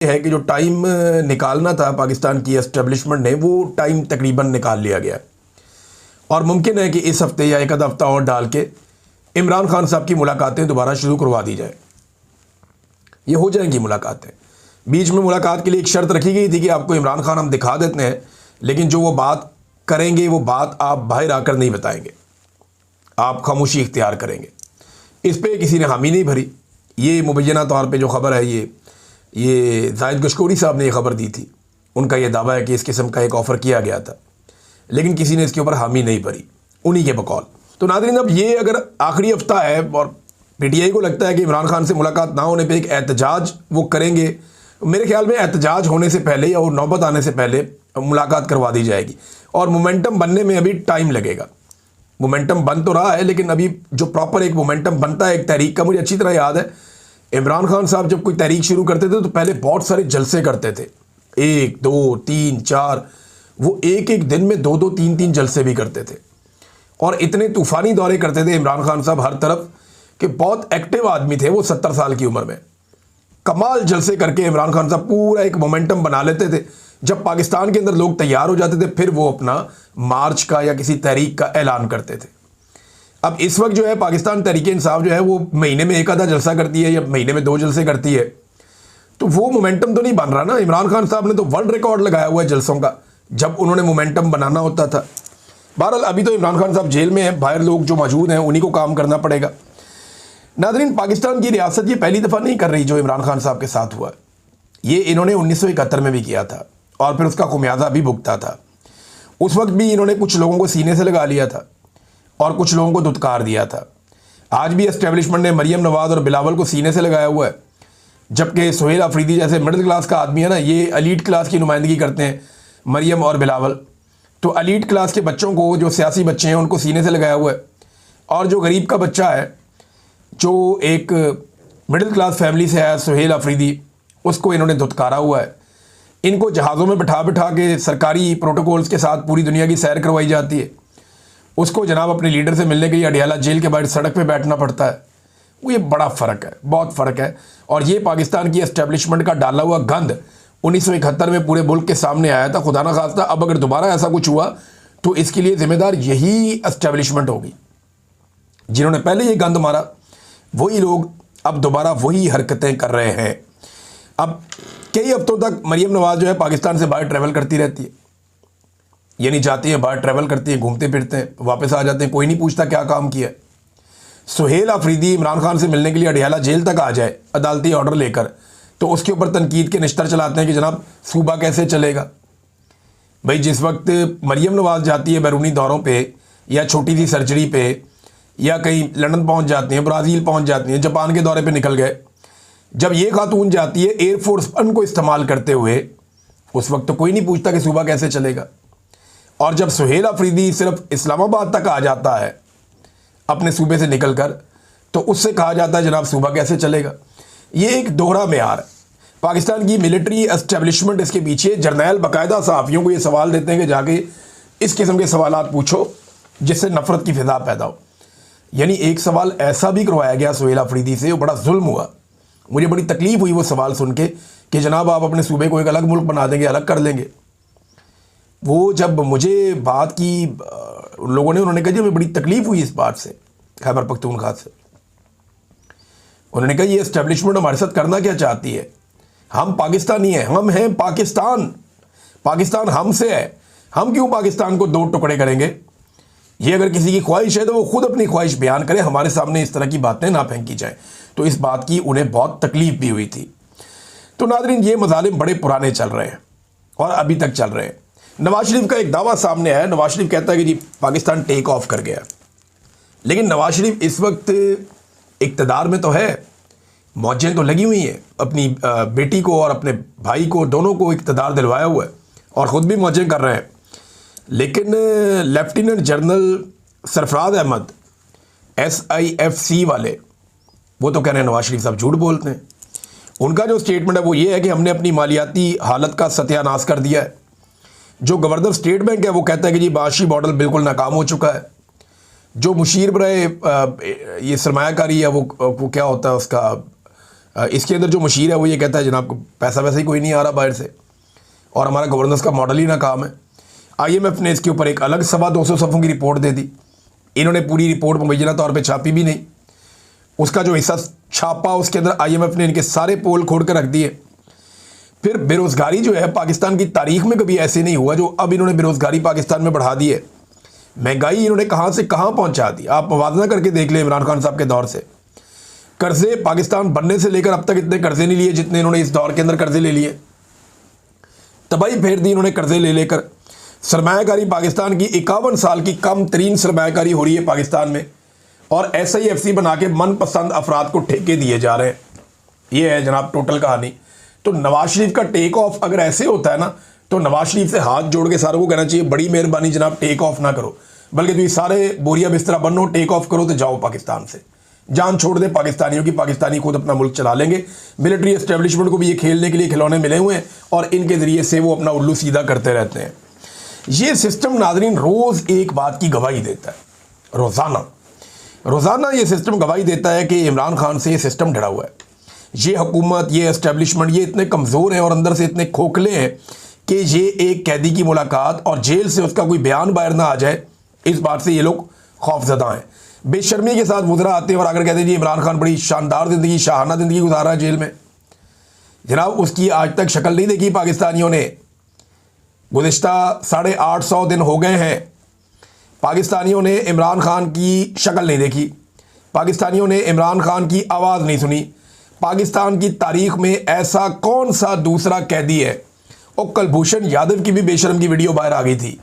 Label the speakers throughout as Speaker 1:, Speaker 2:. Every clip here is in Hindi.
Speaker 1: है कि जो टाइम निकालना था पाकिस्तान की एस्टेब्लिशमेंट ने, वो टाइम तकरीबन निकाल लिया गया और मुमकिन है कि इस हफ्ते या एक आधा हफ्ता और डाल के इमरान खान साहब की मुलाकातें दोबारा शुरू करवा दी जाए। ये हो जाएंगी मुलाकातें। बीच में मुलाकात के लिए एक शर्त रखी गई थी कि आपको इमरान खान हम दिखा देते हैं, लेकिन जो वो बात करेंगे वो बात आप बाहर आकर नहीं बताएंगे, आप खामोशी इख्तियार करेंगे। इस पर किसी ने हामी नहीं भरी। ये मुबैना तौर पे जो ख़बर है, ये जाहिद गशकोरी साहब ने ये ख़बर दी थी। उनका ये दावा है कि इस किस्म का एक ऑफ़र किया गया था, लेकिन किसी ने इसके ऊपर हामी नहीं भरी, उन्हीं के बकौल। तो नाज़रीन, अब ये अगर आखिरी हफ्ता है और पीटीआई को लगता है कि इमरान खान से मुलाकात ना होने पे एक एहतजाज वो करेंगे, मेरे ख्याल में एहतजाज होने से पहले या वो नौबत आने से पहले मुलाकात करवा दी जाएगी। और मोमेंटम बनने में अभी टाइम लगेगा। मोमेंटम बन तो रहा है, लेकिन अभी जो प्रॉपर एक मोमेंटम बनता है एक तहरीक का, मुझे अच्छी तरह याद है इमरान खान साहब जब कोई तहरीक शुरू करते थे तो पहले बहुत सारे जलसे करते थे, 1 2 3 4, वो एक एक दिन में 2 2 3 3 जलसे भी करते थे और इतने तूफ़ानी दौरे करते थे इमरान खान साहब हर तरफ कि बहुत एक्टिव आदमी थे वो। 70 साल की उम्र में कमाल जलसे करके इमरान खान साहब पूरा एक मोमेंटम बना लेते थे। जब पाकिस्तान के अंदर लोग तैयार हो जाते थे फिर वो अपना मार्च का या किसी तहरीक का ऐलान करते थे। अब इस वक्त जो है पाकिस्तान तहरीक इंसाफ जो है वो महीने में एक आधा जलसा करती है या महीने में 2 जलसे करती है, तो वो मोमेंटम तो नहीं बन रहा ना। इमरान खान साहब ने तो वर्ल्ड रिकॉर्ड लगाया हुआ है जलसों का, जब उन्होंने मोमेंटम बनाना होता था। बहरहाल अभी तो इमरान खान साहब जेल में हैं, बाहर लोग जो मौजूद हैं उन्हीं को काम करना पड़ेगा। नाज़रीन, पाकिस्तान की रियासत ये पहली दफ़ा नहीं कर रही जो इमरान खान साहब के साथ हुआ। ये इन्होंने 1971 में भी किया था और फिर उसका खुमियाजा भी भुगता था। उस वक्त भी इन्होंने कुछ लोगों को सीने से लगा लिया था और कुछ लोगों को धुतकार दिया था। आज भी एस्टेब्लिशमेंट ने मरियम नवाज़ और बिलावल को सीने से लगाया हुआ है, जबकि सुहेल अफरीदी जैसे मिडिल क्लास का आदमी है ना, ये एलीट क्लास की नुमाइंदगी करते हैं, मरियम और बिलावल। तो एलीट क्लास के बच्चों को, जो सियासी बच्चे हैं, उनको सीने से लगाया हुआ है। और जो गरीब का बच्चा है, जो एक मिडिल क्लास फैमिली से है, सुहेल अफरीदी, उसको इन्होंने धुतकारा हुआ है। इनको जहाज़ों में बिठा बिठा के सरकारी प्रोटोकॉल्स के साथ पूरी दुनिया की सैर करवाई जाती है। उसको जनाब अपने लीडर से मिलने के लिए अडियाला जेल के बाहर सड़क पे बैठना पड़ता है। वो ये बड़ा फ़र्क है, बहुत फ़र्क है। और ये पाकिस्तान की एस्टेब्लिशमेंट का डाला हुआ गंद 1971 में पूरे मुल्क के सामने आया था। खुदा ना खास्ता अब अगर दोबारा ऐसा कुछ हुआ तो इसके लिए ज़िम्मेदार यही एस्टेब्लिशमेंट होगी। जिन्होंने पहले ये गंद मारा वही लोग अब दोबारा वही हरकतें कर रहे हैं। अब कई हफ्तों तक मरियम नवाज़ जो है पाकिस्तान से बाहर ट्रैवल करती रहती है, यानी जाती हैं बाहर, ट्रैवल करती हैं, घूमते फिरते हैं, वापस आ जाते हैं, कोई नहीं पूछता क्या काम किया। सुहेल अफरीदी इमरान खान से मिलने के लिए अडियाला जेल तक आ जाए अदालती ऑर्डर लेकर, तो उसके ऊपर तनकीद के निश्तर चलाते हैं कि जनाब सूबा कैसे चलेगा। भाई, जिस वक्त मरियम नवाज़ जाती है बैरूनी दौरों पर या छोटी सी सर्जरी पे या कहीं लंदन पहुँच जाती हैं, ब्राज़ील पहुँच जाती हैं, जापान के दौरे पर निकल गए, जब ये खातून जाती है एयरफोर्स वन को इस्तेमाल करते हुए, उस वक्त तो कोई नहीं पूछता कि सूबा कैसे चलेगा। और जब सुहेल अफरीदी सिर्फ इस्लामाबाद तक आ जाता है अपने सूबे से निकलकर, तो उससे कहा जाता है जनाब सूबा कैसे चलेगा। ये एक दोहरा मेयार है। पाकिस्तान की मिलिट्री एस्टेब्लिशमेंट इसके पीछे जर्नैल बाकायदा सहाफ़ियों को ये सवाल देते हैं कि जाके इस किस्म के सवालात पूछो जिससे नफ़रत की फ़िज़ा पैदा हो। यानी एक सवाल ऐसा भी करवाया गया सुहेल अफरीदी से, वो बड़ा जुल्म हुआ। मुझे बड़ी तकलीफ़ हुई वो सवाल सुन के कि जनाब आप अपने सूबे को एक अलग मुल्क बना देंगे, अलग कर लेंगे। वो जब मुझे बात की लोगों ने, उन्होंने कहा जी हमें बड़ी तकलीफ़ हुई इस बात से, खैबर पख्तूनख्वा से। उन्होंने कहा ये एस्टेब्लिशमेंट हमारे साथ करना क्या चाहती है? हम पाकिस्तानी हैं, हम हैं पाकिस्तान, पाकिस्तान हमसे है, हम क्यों पाकिस्तान को 2 टुकड़े करेंगे? ये अगर किसी की ख्वाहिश है तो वो खुद अपनी ख्वाहिश बयान करे, हमारे सामने इस तरह की बातें ना फेंकी जाए। तो इस बात की उन्हें बहुत तकलीफ़ भी हुई थी। तो नाज़रीन, ये मज़ालिम बड़े पुराने चल रहे हैं और अभी तक चल रहे हैं। नवाज शरीफ का एक दावा सामने आया। नवाज शरीफ कहता है कि जी पाकिस्तान टेक ऑफ कर गया, लेकिन नवाज शरीफ इस वक्त इक़्तिदार में तो है, मौजें तो लगी हुई हैं, अपनी बेटी को और अपने भाई को, दोनों को इक़्तिदार दिलवाया हुआ है और ख़ुद भी मौजें कर रहे हैं। लेकिन lieutenant general Sarfaraz Ahmed SIFC वाले, वो तो कह रहे हैं नवाज शरीफ साहब झूठ बोलते हैं। उनका जो स्टेटमेंट है वो ये है कि हमने अपनी मालियाती हालत का सत्यानाश कर दिया है। जो गवर्नर स्टेट बैंक है वो कहता है कि जी माशी मॉडल बिल्कुल नाकाम हो चुका है। जो मुशीर बराए ये सरमायाकारी है वो क्या होता है उसका इसके अंदर जो मुशीर है वो ये कहता है जनाब पैसा वैसे ही कोई नहीं आ रहा बाहर से और हमारा गवर्नेंस का मॉडल ही नाकाम है। IMF ने इसके ऊपर एक अलग 225 सफ़ों की रिपोर्ट दे दी। इन्होंने पूरी रिपोर्ट मुबैना तौर पे छापी भी नहीं, उसका जो हिस्सा छापा उसके अंदर IMF ने इनके सारे पोल खोल कर रख दिए। फिर बेरोज़गारी जो है पाकिस्तान की तारीख में कभी ऐसे नहीं हुआ जो अब इन्होंने बेरोज़गारी पाकिस्तान में बढ़ा दी है। महंगाई इन्होंने कहाँ से कहाँ पहुँचा दी, आप मवाजना करके देख लें इमरान खान साहब के दौर से। कर्जे पाकिस्तान बनने से लेकर अब तक इतने कर्जे नहीं लिए जितने इन्होंने इस दौर के अंदर कर्जे ले लिए। तबाही फेर दी इन्होंने कर्जे ले लेकर। सरमायाकारी पाकिस्तान की 51 साल की कम तरीन सरमायाकारी हो रही है पाकिस्तान में और SIFC बना के मनपसंद अफराद को ठेके दिए जा रहे हैं। ये है जनाब टोटल कहानी। तो नवाज शरीफ का टेक ऑफ अगर ऐसे होता है ना तो नवाज शरीफ से हाथ जोड़ के सारों को कहना चाहिए बड़ी मेहरबानी जनाब टेक ऑफ ना करो, बल्कि तुम सारे बोरिया बिस्तरा बनो, टेक ऑफ करो तो जाओ पाकिस्तान से, जान छोड़ दे पाकिस्तानियों की। पाकिस्तानी खुद अपना मुल्क चला लेंगे। मिलिट्री एस्टेब्लिशमेंट को भी ये खेलने के लिए खिलौने मिले हुए हैं और इनके ज़रिए से वो अपना उल्लू सीधा करते रहते हैं। ये सिस्टम नाज़रीन रोज़ एक बात की गवाही देता है, रोज़ाना ये सिस्टम गवाही देता है कि इमरान खान से ये सिस्टम डरा हुआ है। ये हुकूमत, ये एस्टेब्लिशमेंट, ये इतने कमज़ोर हैं और अंदर से इतने खोखले हैं कि ये एक कैदी की मुलाकात और जेल से उसका कोई बयान बाहर ना आ जाए, इस बात से ये लोग खौफजदा हैं। बेशर्मी के साथ वज़रा आते हैं और अगर कहते हैं जी इमरान खान बड़ी शानदार ज़िंदगी, शाहाना ज़िंदगी गुजार रहा है जेल में। जनाब उसकी आज तक शक्ल नहीं देखी पाकिस्तानियों ने। गुज़िश्ता 850 दिन हो गए हैं, पाकिस्तानियों ने इमरान खान की शक्ल नहीं देखी, पाकिस्तानियों ने इमरान खान की आवाज़ नहीं सुनी। पाकिस्तान की तारीख में ऐसा कौन सा दूसरा कैदी है? और कुलभूषण यादव की भी बेशरम की वीडियो बाहर आ गई थी,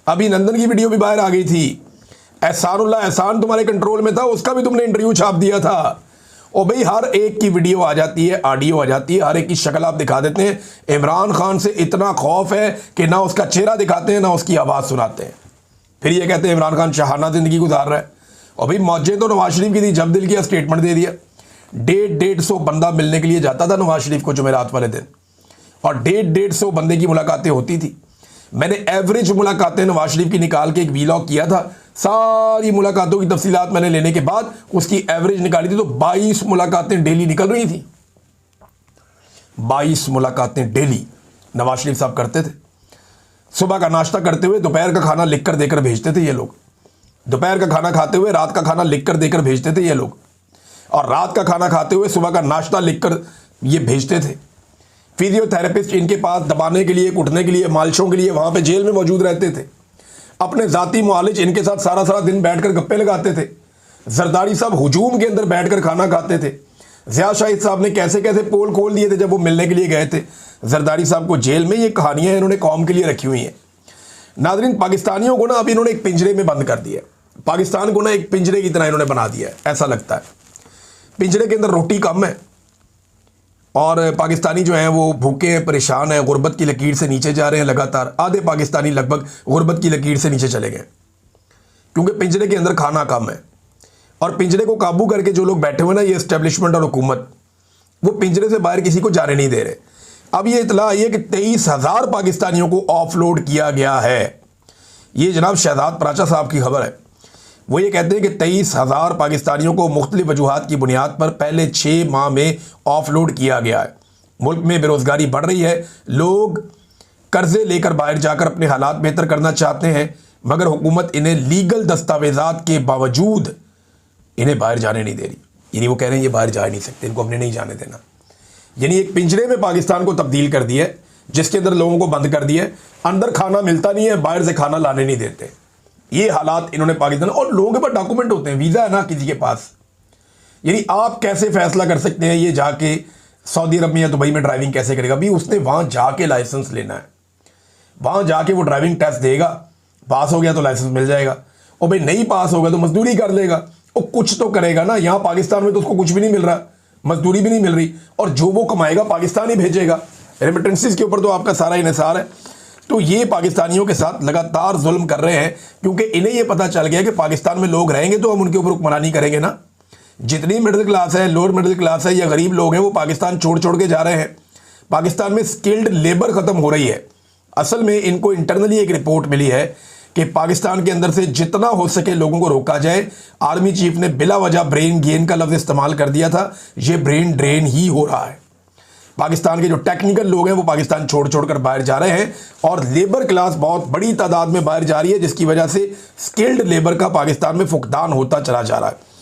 Speaker 1: अभिनंदन की वीडियो भी बाहर आ गई थी, एहसानुल्लाह एहसान तुम्हारे कंट्रोल में था, उसका भी तुमने इंटरव्यू छाप दिया था। और भाई हर एक की वीडियो आ जाती है, ऑडियो आ जाती है, हर एक की शक्ल आप दिखा देते हैं। इमरान खान से इतना खौफ है कि ना उसका चेहरा दिखाते हैं ना उसकी आवाज़ सुनाते हैं। फिर ये कहते हैं इमरान खान शाहाना ज़िंदगी गुजार रहा है। और भाई मौजे तो नवाज शरीफ की थी, जब दिल किया स्टेटमेंट दे दिया। 150 बंदा मिलने के लिए जाता था नवाज शरीफ को जुमेरात वाले दिन और 150 बंदे की मुलाकातें होती थी। मैंने एवरेज मुलाकातें नवाज शरीफ की निकाल के एक वीलॉग किया था। सारी मुलाकातों की तफसीलात मैंने लेने के बाद उसकी एवरेज निकाली थी तो 22 मुलाकातें डेली निकल रही थी। 22 मुलाकातें डेली नवाज शरीफ साहब करते थे। सुबह का नाश्ता करते हुए दोपहर का खाना लिख कर देकर भेजते थे ये लोग, दोपहर का खाना खाते हुए रात का खाना लिख कर देकर भेजते थे ये लोग, और रात का खाना खाते हुए सुबह का नाश्ता लिख कर ये भेजते थे। फिजियोथेरेपिस्ट इनके पास दबाने के लिए, उठने के लिए, मालिशों के लिए वहाँ पे जेल में मौजूद रहते थे। अपने ज़ाती मुआलिज इनके साथ सारा सारा दिन बैठकर गप्पे लगाते थे। जरदारी साहब हुजूम के अंदर बैठकर खाना खाते थे। ज़िया शाहिद साहब ने कैसे कैसे पोल खोल दिए थे जब वो मिलने के लिए गए थे जरदारी साहब को जेल में। ये कहानियाँ इन्होंने कौम के लिए रखी हुई हैं। नाज़रीन पाकिस्तानियों को ना अब इन्होंने एक पिंजरे में बंद कर दिया है। पाकिस्तान को ना एक पिंजरे की तरह इन्होंने बना दिया है, ऐसा लगता है। पिंजरे के अंदर रोटी कम है और पाकिस्तानी जो हैं वो भूखे हैं, परेशान हैं, गुर्बत की लकीर से नीचे जा रहे हैं लगातार। आधे पाकिस्तानी लगभग गुर्बत की लकीर से नीचे चले गए क्योंकि पिंजरे के अंदर खाना कम है। और पिंजरे को काबू करके जो लोग बैठे हुए ना, ये एस्टेब्लिशमेंट और हुकूमत, वो पिंजरे से बाहर किसी को जाने नहीं दे रहे। अब ये इतला आई है कि 23,000 पाकिस्तानियों को ऑफलोड किया गया है। ये जनाब शहजाद पराचा साहब की खबर है। वो ये कहते हैं कि 23,000 पाकिस्तानियों को मुख्तलिफ वजूहात की बुनियाद पर पहले 6 माह में ऑफलोड किया गया है। मुल्क में बेरोज़गारी बढ़ रही है, लोग कर्जे लेकर बाहर जाकर अपने हालात बेहतर करना चाहते हैं, मगर हुकूमत इन्हें लीगल दस्तावेज़ात के बावजूद इन्हें बाहर जाने नहीं दे रही। यानी वो कह रहे हैं ये बाहर जा नहीं सकते, इनको हमने नहीं जाने देना। यानी एक पिंजरे में पाकिस्तान को तब्दील कर दिया है जिसके अंदर लोगों को बंद कर दिया है। अंदर खाना मिलता नहीं है, बाहर से खाना लाने नहीं देते। ये हालात इन्होंने पाकिस्तान, और लोगों के पास डॉक्यूमेंट होते हैं, वीज़ा है ना किसी के पास। यानी आप कैसे फैसला कर सकते हैं ये जाके सऊदी अरब में या दुबई में ड्राइविंग कैसे करेगा? भी उसने वहाँ जाके लाइसेंस लेना है, वहाँ जाके वो ड्राइविंग टेस्ट देगा, पास हो गया तो लाइसेंस मिल जाएगा, और भाई नहीं पास होगा तो मजदूरी कर लेगा। वो कुछ तो करेगा ना। यहाँ पाकिस्तान में तो उसको कुछ भी नहीं मिल रहा, मजदूरी भी नहीं मिल रही, और जो वो कमाएगा पाकिस्तान ही भेजेगा। रेमिटेंसेस के ऊपर तो आपका सारा इन्हिसार है। तो ये पाकिस्तानियों के साथ लगातार जुल्म कर रहे हैं क्योंकि इन्हें ये पता चल गया कि पाकिस्तान में लोग रहेंगे तो हम उनके ऊपर हुक्मरानी करेंगे ना। जितनी मिडिल क्लास है, लोअर मिडिल क्लास है या गरीब लोग हैं, वो पाकिस्तान छोड़ छोड़ के जा रहे हैं। पाकिस्तान में स्किल्ड लेबर ख़त्म हो रही है। असल में इनको इंटरनली एक रिपोर्ट मिली है कि पाकिस्तान के अंदर से जितना हो सके लोगों को रोका जाए। आर्मी चीफ ने बिला वजह ब्रेन गेन का लफ्ज़ इस्तेमाल कर दिया था। ये ब्रेन ड्रेन ही हो रहा है। पाकिस्तान के जो टेक्निकल लोग हैं वो पाकिस्तान छोड़ छोड़कर बाहर जा रहे हैं और लेबर क्लास बहुत बड़ी तादाद में बाहर जा रही है, जिसकी वजह से स्किल्ड लेबर का पाकिस्तान में फुकदान होता चला जा रहा है।